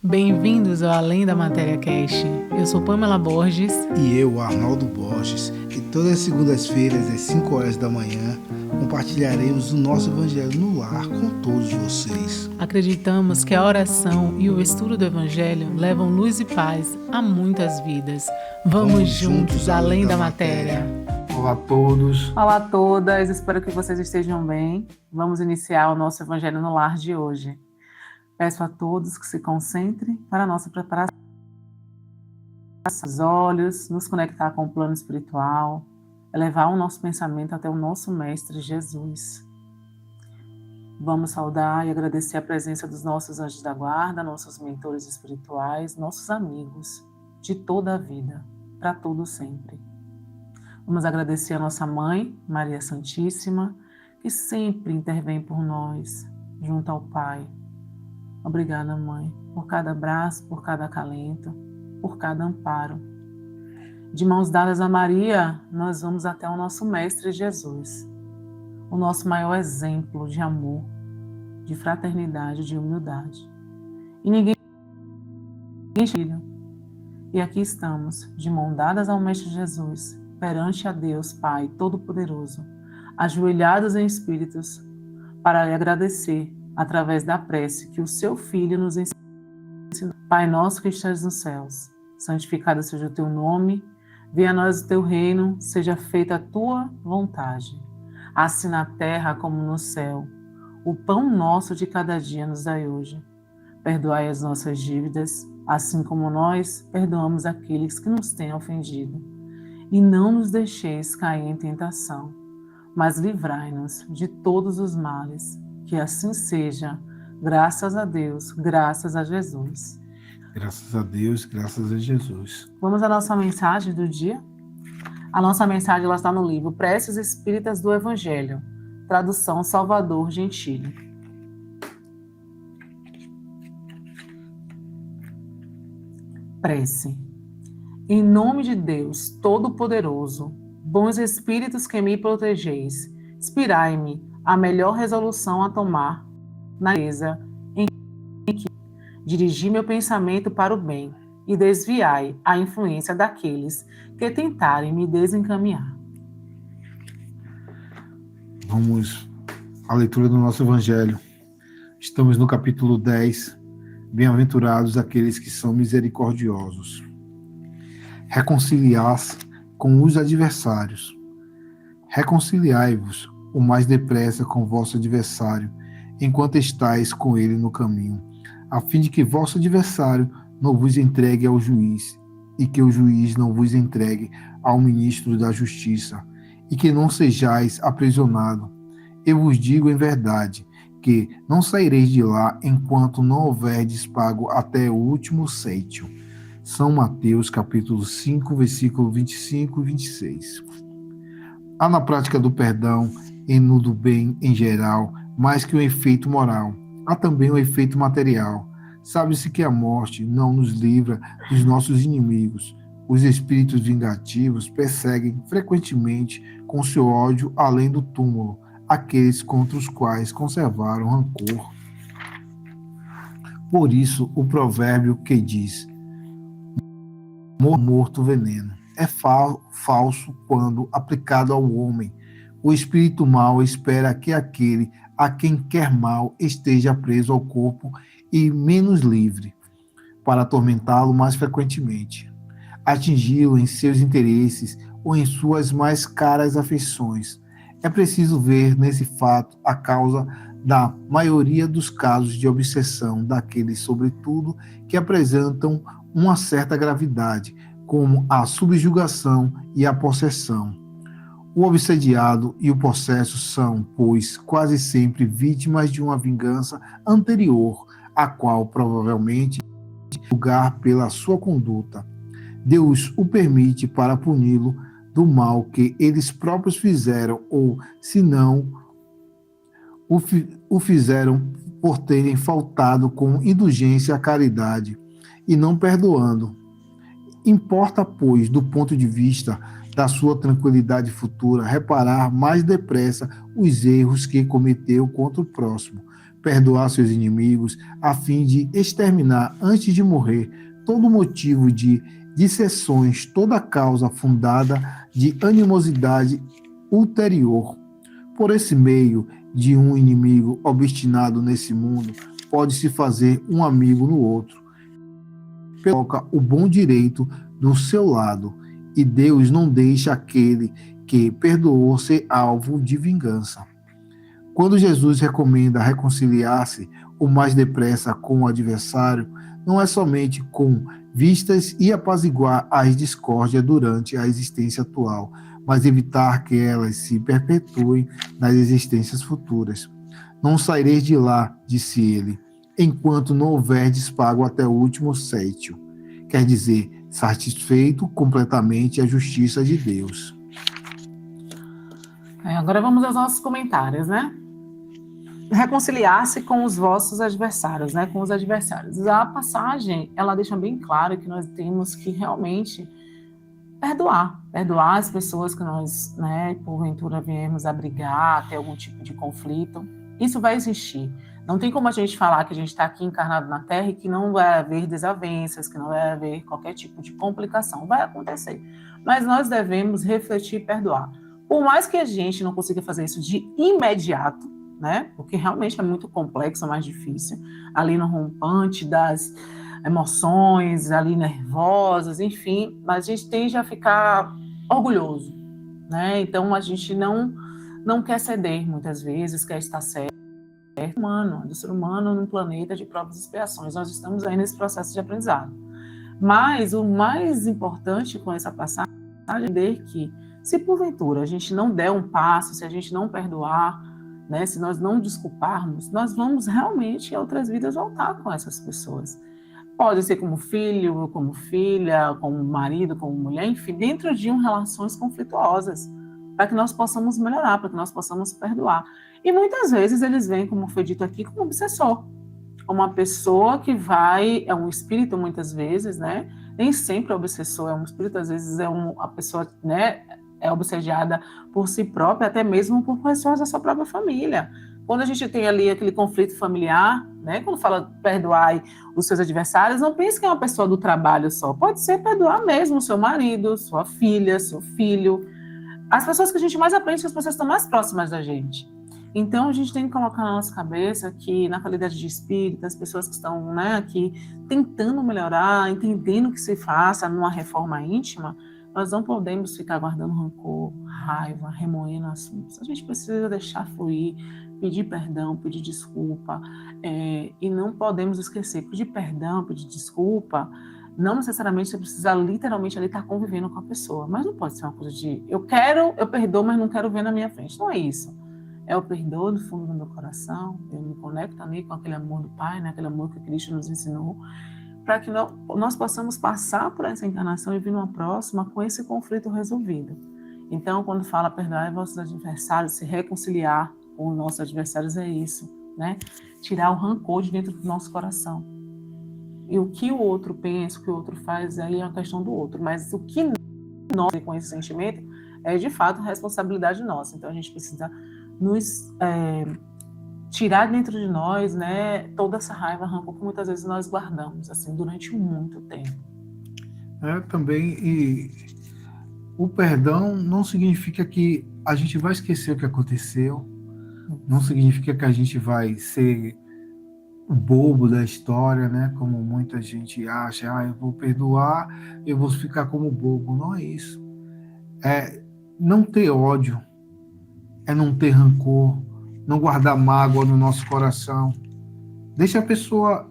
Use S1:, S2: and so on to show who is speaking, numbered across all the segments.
S1: Bem-vindos ao Além da Matéria Cast. Eu sou Pamela Borges.
S2: E eu, Arnaldo Borges. E todas as segundas-feiras, às 5 horas da manhã, compartilharemos o nosso Evangelho no lar com todos vocês.
S1: Acreditamos que a oração e o estudo do Evangelho levam luz e paz a muitas vidas. Vamos juntos além da matéria.
S2: Olá a todos.
S1: Olá a todas, espero que vocês estejam bem. Vamos iniciar o nosso Evangelho no lar de hoje. Peço a todos que se concentrem para a nossa preparação. Os olhos, nos conectar com o plano espiritual, elevar o nosso pensamento até o nosso Mestre Jesus. Vamos saudar e agradecer a presença dos nossos anjos da guarda, nossos mentores espirituais, nossos amigos de toda a vida, para todo sempre. Vamos agradecer a nossa mãe, Maria Santíssima, que sempre intervém por nós, junto ao Pai. Obrigada, Mãe, por cada abraço, por cada acalento, por cada amparo. De mãos dadas a Maria, nós vamos até o nosso Mestre Jesus, o nosso maior exemplo de amor, de fraternidade, de humildade. E ninguém filho. E aqui estamos, de mãos dadas ao Mestre Jesus, perante a Deus, Pai Todo-Poderoso, ajoelhados em espíritos, para lhe agradecer, através da prece que o seu Filho nos ensinou. Pai nosso que estás nos céus, santificado seja o teu nome, venha a nós o teu reino, seja feita a tua vontade, assim na terra como no céu. O pão nosso de cada dia nos dai hoje. Perdoai as nossas dívidas, assim como nós perdoamos aqueles que nos têm ofendido. E não nos deixeis cair em tentação, mas livrai-nos de todos os males. Que assim seja, graças a Deus, graças a Jesus.
S2: Graças a Deus, graças a Jesus.
S1: Vamos à nossa mensagem do dia? A nossa mensagem ela está no livro Preces Espíritas do Evangelho, tradução Salvador Gentili. Prece. Em nome de Deus Todo-Poderoso, bons espíritos que me protegeis, inspirai-me a melhor resolução a tomar na mesa em que dirigi meu pensamento para o bem e desviai a influência daqueles que tentarem me desencaminhar.
S2: Vamos à leitura do nosso Evangelho. Estamos no capítulo 10. Bem-aventurados aqueles que são misericordiosos. Reconciliar-se com os adversários. Reconciliai-vos o mais depressa com vosso adversário, enquanto estáis com ele no caminho, a fim de que vosso adversário não vos entregue ao juiz, e que o juiz não vos entregue ao ministro da justiça, e que não sejais aprisionado. Eu vos digo em verdade, que não saireis de lá enquanto não houverdes pago até o último cêntimo. São Mateus, capítulo 5, versículo 25 e 26. Há na prática do perdão e no do bem em geral, mais que um efeito moral, há também um efeito material. Sabe-se que a morte não nos livra dos nossos inimigos. Os espíritos vingativos perseguem frequentemente com seu ódio além do túmulo aqueles contra os quais conservaram rancor. Por isso, o provérbio que diz: morto veneno, é falso quando aplicado ao homem. O espírito mau espera que aquele a quem quer mal esteja preso ao corpo e menos livre, para atormentá-lo mais frequentemente, atingi-lo em seus interesses ou em suas mais caras afeições. É preciso ver nesse fato a causa da maioria dos casos de obsessão daqueles, sobretudo, que apresentam uma certa gravidade, como a subjugação e a possessão. O obsediado e o possesso são, pois, quase sempre vítimas de uma vingança anterior, a qual provavelmente julgar pela sua conduta. Deus o permite para puni-lo do mal que eles próprios fizeram, ou, se não, o fizeram por terem faltado com indulgência à caridade, e não perdoando. Importa, pois, do ponto de vista da sua tranquilidade futura, reparar mais depressa os erros que cometeu contra o próximo, perdoar seus inimigos, a fim de exterminar, antes de morrer, todo motivo de dissensões, toda causa fundada de animosidade ulterior. Por esse meio de um inimigo obstinado nesse mundo, pode-se fazer um amigo no outro. Coloca o bom direito do seu lado, e Deus não deixa aquele que perdoou ser alvo de vingança. Quando Jesus recomenda reconciliar-se o mais depressa com o adversário, não é somente com vistas e apaziguar as discórdias durante a existência atual, mas evitar que elas se perpetuem nas existências futuras. Não saireis de lá, disse ele, enquanto não houverdes pago até o último céntimo. Quer dizer, satisfeito completamente a justiça de Deus.
S1: Agora vamos aos nossos comentários, né? Reconciliar-se com os vossos adversários, né? Com os adversários. A passagem, ela deixa bem claro que nós temos que realmente perdoar as pessoas que nós, né, porventura viemos a brigar, ter algum tipo de conflito. Isso vai existir. Não tem como a gente falar que a gente está aqui encarnado na Terra e que não vai haver desavenças, que não vai haver qualquer tipo de complicação. Vai acontecer. Mas nós devemos refletir e perdoar. Por mais que a gente não consiga fazer isso de imediato, né? Porque realmente é muito complexo, é mais difícil, ali no rompante das emoções, ali nervosas, enfim, mas a gente tende a ficar orgulhoso, né? Então a gente não quer ceder muitas vezes, quer estar certo. Do ser humano num planeta de provas e expiações. Nós estamos aí nesse processo de aprendizado. Mas o mais importante com essa passagem é entender que, se porventura a gente não der um passo, se a gente não perdoar, né, se nós não desculparmos, nós vamos realmente em outras vidas voltar com essas pessoas. Pode ser como filho, como filha, como marido, como mulher, enfim, dentro de relações conflituosas, para que nós possamos melhorar, para que nós possamos perdoar. E muitas vezes eles vêm, como foi dito aqui, como obsessor, como uma pessoa que vai, é um espírito muitas vezes, né? Nem sempre é obsessor, é um espírito, às vezes a pessoa, né, é obsediada por si própria, até mesmo por pessoas da sua própria família. Quando a gente tem ali aquele conflito familiar, né, quando fala perdoar os seus adversários, não pense que é uma pessoa do trabalho só, pode ser perdoar mesmo o seu marido, sua filha, seu filho. As pessoas que a gente mais aprende são as pessoas que estão mais próximas da gente. Então, a gente tem que colocar na nossa cabeça que, na qualidade de espírito, as pessoas que estão, né, aqui tentando melhorar, entendendo o que se faça numa reforma íntima, nós não podemos ficar guardando rancor, raiva, remoendo assuntos. A gente precisa deixar fluir, pedir perdão, pedir desculpa, e não podemos esquecer, pedir perdão, pedir desculpa, não necessariamente você precisa literalmente ali estar convivendo com a pessoa, mas não pode ser uma coisa de eu perdoo, mas não quero ver na minha frente. Não é isso. É o perdoo do fundo do meu coração, eu me conecto ali com aquele amor do Pai, né, aquele amor que Cristo nos ensinou, para que nós possamos passar por essa encarnação e vir numa próxima com esse conflito resolvido. Então, quando fala perdoar vossos adversários, se reconciliar com os nossos adversários é isso, né? Tirar o rancor de dentro do nosso coração. E o que o outro pensa, o que o outro faz, aí é uma questão do outro. Mas o que nós temos com esse sentimento é, de fato, responsabilidade nossa. Então, a gente precisa nos tirar dentro de nós, né, toda essa raiva, rancor que muitas vezes nós guardamos, assim, durante muito tempo.
S2: Também, e o perdão não significa que a gente vai esquecer o que aconteceu, não significa que a gente vai ser o bobo da história, né? Como muita gente acha, eu vou perdoar, eu vou ficar como bobo. Não é isso. É não ter ódio, é não ter rancor, não guardar mágoa no nosso coração. Deixa a pessoa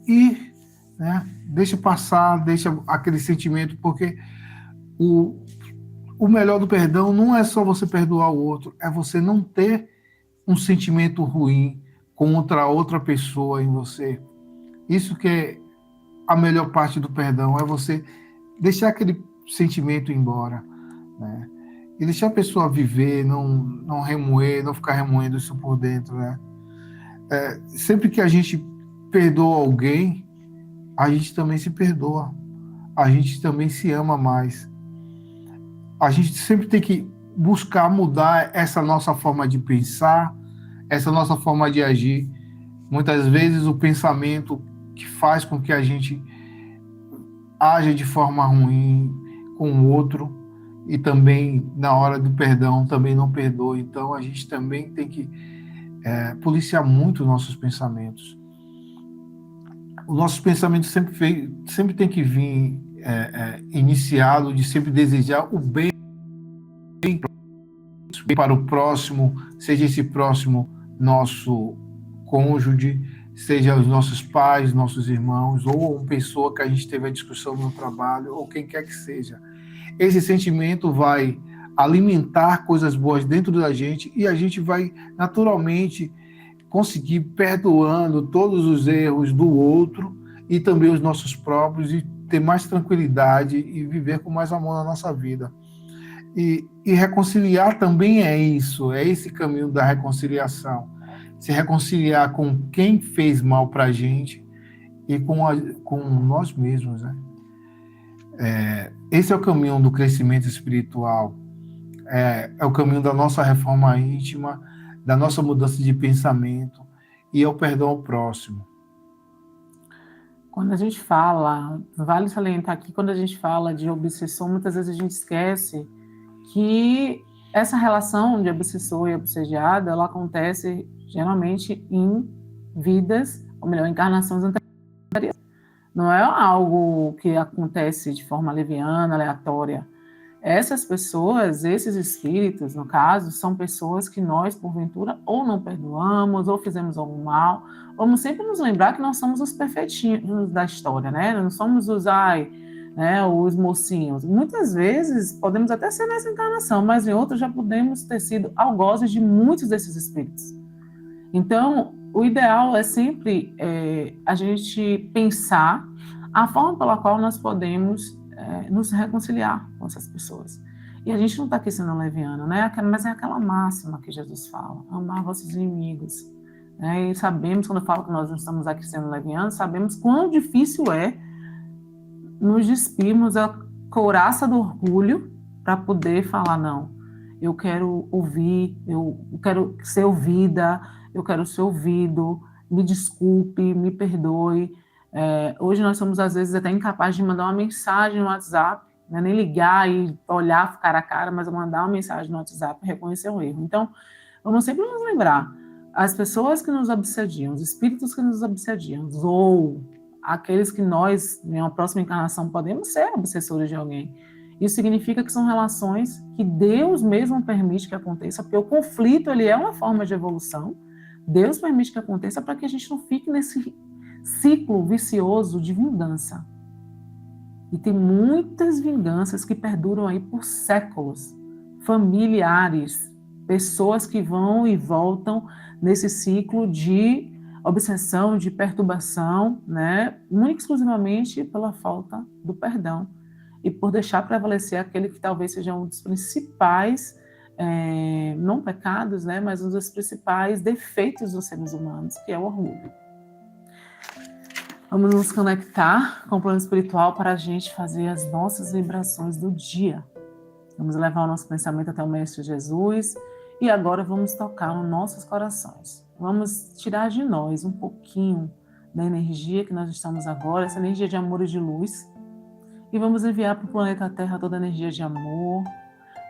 S2: ir, né? Deixa passar, deixa aquele sentimento, porque o melhor do perdão não é só você perdoar o outro, é você não ter um sentimento ruim contra outra pessoa em você. Isso que é a melhor parte do perdão, é você deixar aquele sentimento ir embora, né? E deixar a pessoa viver, não remoer, não ficar remoendo isso por dentro, né? Sempre que a gente perdoa alguém, a gente também se perdoa, a gente também se ama mais. A gente sempre tem que buscar mudar essa nossa forma de pensar, essa nossa forma de agir. Muitas vezes o pensamento que faz com que a gente haja de forma ruim com o outro, e também na hora do perdão também não perdoa. Então a gente também tem que policiar muito os nossos pensamentos. Os nossos pensamentos sempre tem que vir iniciado de sempre desejar o bem para o próximo, seja esse próximo nosso cônjuge, seja os nossos pais, nossos irmãos, ou uma pessoa que a gente teve a discussão no trabalho, ou quem quer que seja. Esse sentimento vai alimentar coisas boas dentro da gente, e a gente vai naturalmente conseguir perdoando todos os erros do outro e também os nossos próprios, e ter mais tranquilidade e viver com mais amor na nossa vida. E reconciliar também é isso, é esse caminho da reconciliação. Se reconciliar com quem fez mal para a gente e com nós mesmos, né? Esse é o caminho do crescimento espiritual, é o caminho da nossa reforma íntima, da nossa mudança de pensamento, e é o perdão ao próximo.
S1: Quando a gente fala, vale salientar aqui, quando a gente fala de obsessor, muitas vezes a gente esquece que essa relação de obsessor e obsediado, ela acontece geralmente em vidas, ou melhor, encarnações anteriores. Não é algo que acontece de forma leviana, aleatória. Essas pessoas, esses espíritos, no caso, são pessoas que nós, porventura, ou não perdoamos, ou fizemos algum mal. Vamos sempre nos lembrar que nós somos os perfeitinhos da história, né? Não somos os mocinhos. Muitas vezes podemos até ser nessa encarnação, mas em outras já podemos ter sido algozes de muitos desses espíritos. Então, o ideal é sempre a gente pensar a forma pela qual nós podemos nos reconciliar com essas pessoas. E a gente não está aqui sendo leviano, né? Mas é aquela máxima que Jesus fala: amar vossos inimigos. E sabemos, quando eu falo que nós não estamos aqui sendo levianos, sabemos quão difícil é nos despirmos a couraça do orgulho para poder falar: não, eu quero ouvir, eu quero ser ouvida, eu quero ser ouvido, me desculpe, me perdoe. Hoje nós somos, às vezes, até incapazes de mandar uma mensagem no WhatsApp, né? Nem ligar e olhar cara a cara, mas mandar uma mensagem no WhatsApp e reconhecer o erro. Então, vamos sempre nos lembrar: as pessoas que nos obsediam, os espíritos que nos obsediam, ou aqueles que nós, em uma próxima encarnação, podemos ser obsessores de alguém. Isso significa que são relações que Deus mesmo permite que aconteça, porque o conflito, ele é uma forma de evolução. Deus permite que aconteça para que a gente não fique nesse ciclo vicioso de vingança. E tem muitas vinganças que perduram aí por séculos. Familiares, pessoas que vão e voltam nesse ciclo de obsessão, de perturbação, né? Única e exclusivamente pela falta do perdão. E por deixar prevalecer aquele que talvez seja um dos principais, não pecados, né? Mas um dos principais defeitos dos seres humanos, que é o orgulho. Vamos nos conectar com o plano espiritual para a gente fazer as nossas vibrações do dia. Vamos levar o nosso pensamento até o Mestre Jesus e agora vamos tocar nos nossos corações. Vamos tirar de nós um pouquinho da energia que nós estamos agora, essa energia de amor e de luz, e vamos enviar para o planeta Terra toda a energia de amor.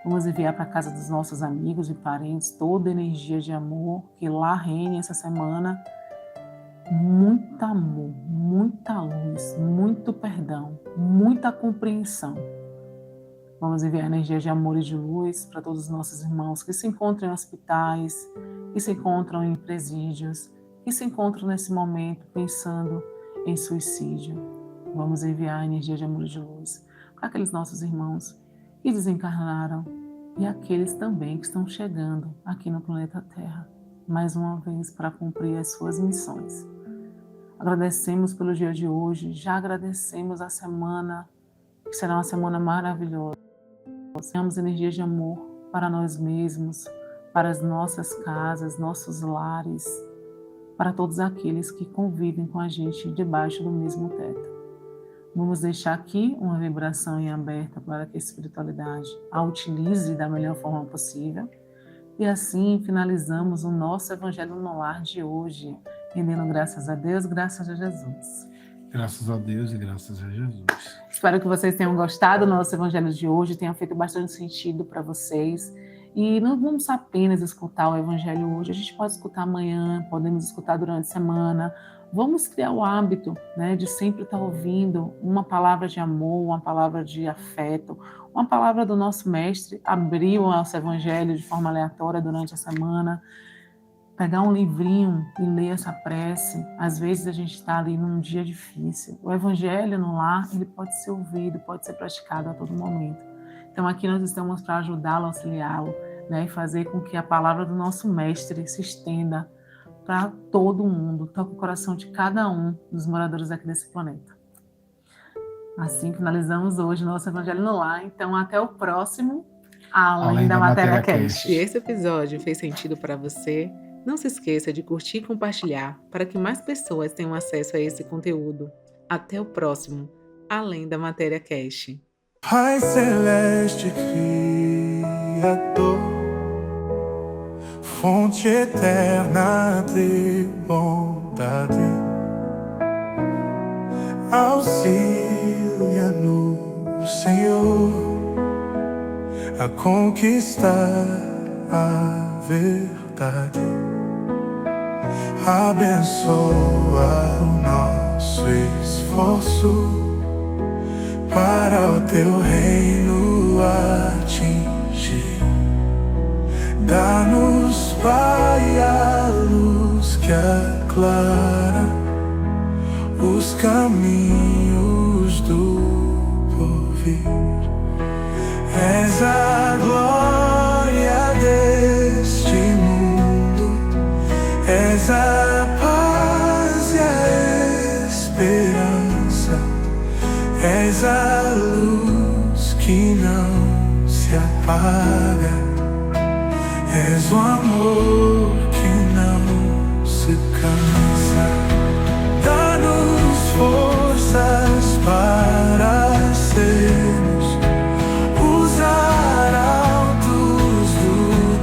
S1: Vamos enviar para a casa dos nossos amigos e parentes toda a energia de amor, que lá reine essa semana. Muito amor, muita luz, muito perdão, muita compreensão. Vamos enviar energia de amor e de luz para todos os nossos irmãos que se encontram em hospitais, que se encontram em presídios, que se encontram nesse momento pensando em suicídio. Vamos enviar energia de amor e de luz para aqueles nossos irmãos que desencarnaram e aqueles também que estão chegando aqui no planeta Terra, mais uma vez para cumprir as suas missões. Agradecemos pelo dia de hoje, já agradecemos a semana, que será uma semana maravilhosa. Tenhamos energia de amor para nós mesmos, para as nossas casas, nossos lares, para todos aqueles que convivem com a gente debaixo do mesmo teto. Vamos deixar aqui uma vibração em aberta para que a espiritualidade a utilize da melhor forma possível. E assim finalizamos o nosso Evangelho no Lar de hoje, rendendo graças a Deus, graças a Jesus.
S2: Graças a Deus e graças a Jesus.
S1: Espero que vocês tenham gostado do nosso Evangelho de hoje, tenha feito bastante sentido para vocês. E não vamos apenas escutar o Evangelho hoje, a gente pode escutar amanhã, podemos escutar durante a semana. Vamos criar o hábito, né, de sempre estar ouvindo uma palavra de amor, uma palavra de afeto, uma palavra do nosso mestre, abrir o nosso Evangelho de forma aleatória durante a semana, pegar um livrinho e ler essa prece. Às vezes a gente está ali num dia difícil. O Evangelho no lar, ele pode ser ouvido, pode ser praticado a todo momento. Então aqui nós estamos para ajudá-lo, auxiliá-lo, né, e fazer com que a palavra do nosso mestre se estenda para todo mundo, toque o coração de cada um dos moradores aqui desse planeta. Assim finalizamos hoje o nosso Evangelho no Lar. Então até o próximo Além da Matéria Cast. Se esse episódio fez sentido para você, não se esqueça de curtir e compartilhar para que mais pessoas tenham acesso a esse conteúdo. Até o próximo Além da Matéria Cast.
S3: Pai Celeste Criador, fonte eterna de bondade, auxilia-nos, Senhor, a conquistar a verdade. Abençoa o nosso esforço para o teu reino atingir. Dá-nos, Pai, a luz que aclara os caminhos do porvir. És a glória deste mundo, és a paz e a esperança, és a luz que não se apaga, és o amor que não se cansa. Dá-nos forças para sermos os arautos do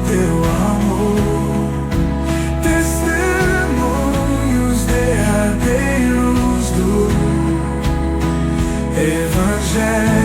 S3: teu amor, testemunhos derradeiros do Evangelho.